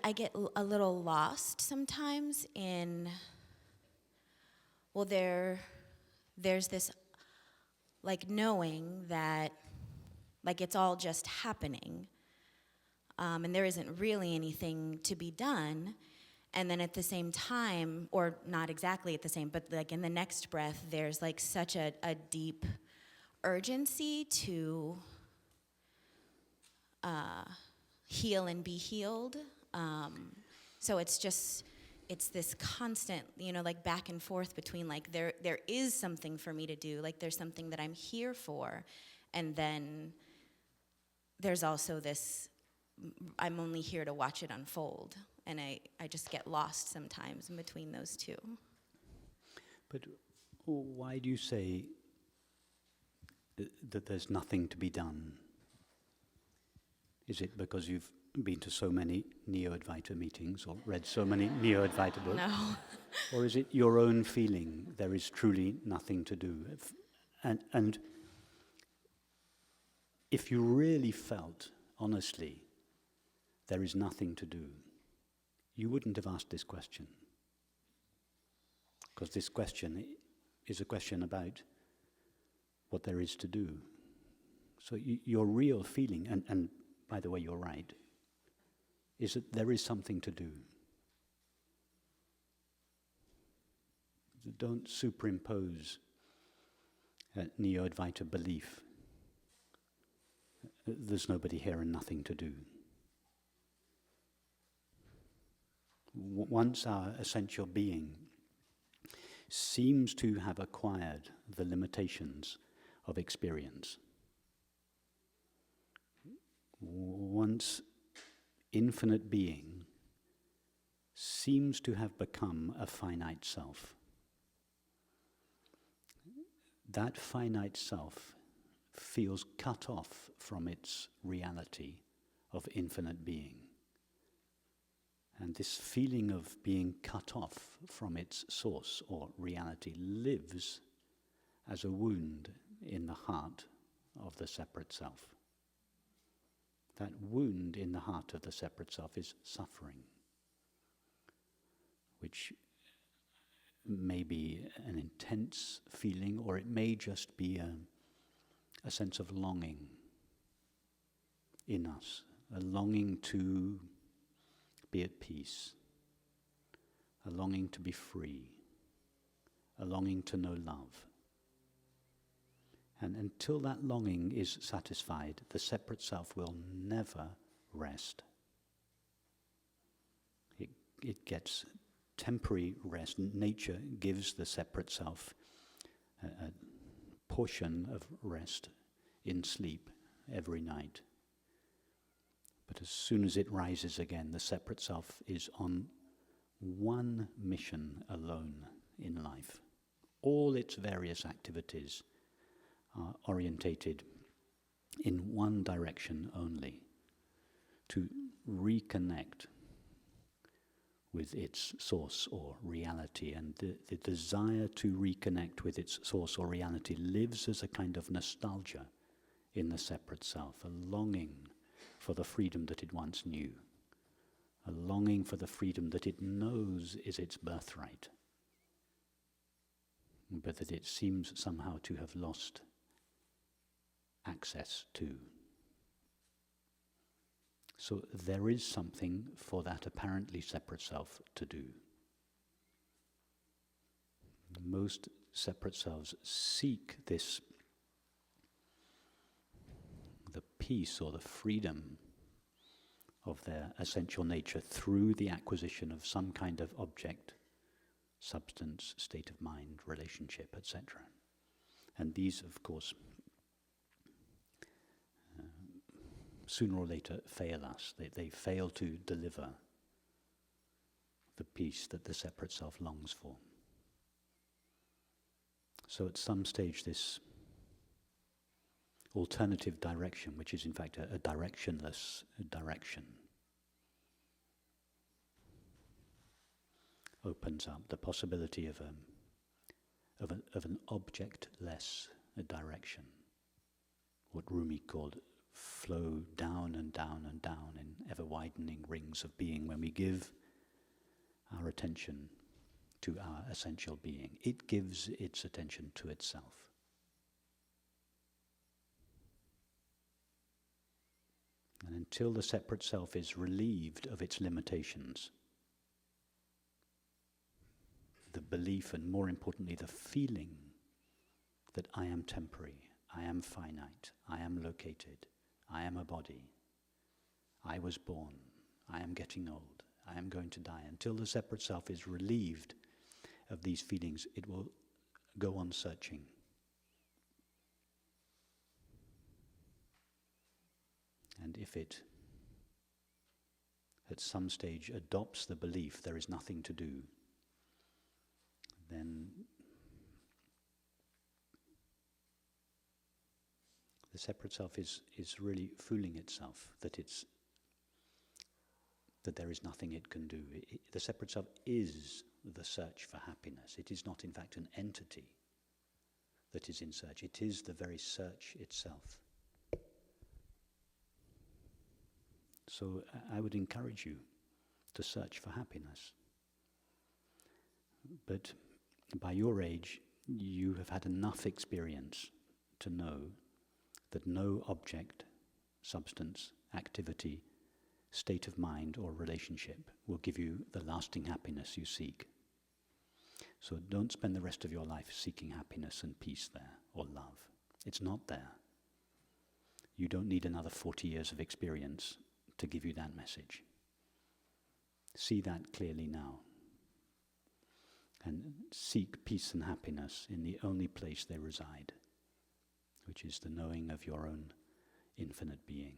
I get a little lost sometimes in, well, there's this, like, knowing that, like, it's all just happening, and there isn't really anything to be done. And then at the same time, or not exactly at the same, but like in the next breath, there's like such a deep urgency to heal and be healed. So it's this constant, like back and forth between like there is something for me to do, like there's something that I'm here for, and then there's also this, I'm only here to watch it unfold. And I just get lost sometimes in between those two. But why do you say that there's nothing to be done? Is it because you've been to so many Neo-Advaita meetings or read so many Neo-Advaita books? No. Or is it your own feeling there is truly nothing to do? And if you really felt, honestly, there is nothing to do, you wouldn't have asked this question. Because this question is a question about what there is to do. So your real feeling, and by the way, you're right, is that there is something to do. Don't superimpose Neo-Advaita belief. There's nobody here and nothing to do. Once our essential being seems to have acquired the limitations of experience, once infinite being seems to have become a finite self, that finite self feels cut off from its reality of infinite being. And this feeling of being cut off from its source or reality lives as a wound in the heart of the separate self. That wound in the heart of the separate self is suffering, which may be an intense feeling, or it may just be a sense of longing in us, a longing to be at peace, a longing to be free, a longing to know love. And until that longing is satisfied, the separate self will never rest. It gets temporary rest. Nature gives the separate self a portion of rest in sleep every night. But as soon as it rises again, the separate self is on one mission alone in life. All its various activities are orientated in one direction only, to reconnect with its source or reality. And the desire to reconnect with its source or reality lives as a kind of nostalgia in the separate self, a longing for the freedom that it once knew, a longing for the freedom that it knows is its birthright, but that it seems somehow to have lost access to. So there is something for that apparently separate self to do. Most separate selves seek this, the peace or the freedom of their essential nature through the acquisition of some kind of object, substance, state of mind, relationship, etc. And these, of course, sooner or later fail us. They fail to deliver the peace that the separate self longs for. So at some stage this alternative direction, which is in fact a directionless direction, opens up the possibility of an objectless direction, what Rumi called flow down and down and down in ever-widening rings of being when we give our attention to our essential being. It gives its attention to itself. And until the separate self is relieved of its limitations, the belief, and more importantly, the feeling that I am temporary, I am finite, I am located, I am a body, I was born, I am getting old, I am going to die. Until the separate self is relieved of these feelings, it will go on searching. And if it, at some stage, adopts the belief there is nothing to do, then the separate self is really fooling itself that there is nothing it can do. The separate self is the search for happiness. It is not, in fact, an entity that is in search. It is the very search itself. So I would encourage you to search for happiness. But by your age, you have had enough experience to know that no object, substance, activity, state of mind or relationship will give you the lasting happiness you seek. So don't spend the rest of your life seeking happiness and peace there, or love. It's not there. You don't need another 40 years of experience to give you that message. See that clearly now. And seek peace and happiness in the only place they reside, which is the knowing of your own infinite being.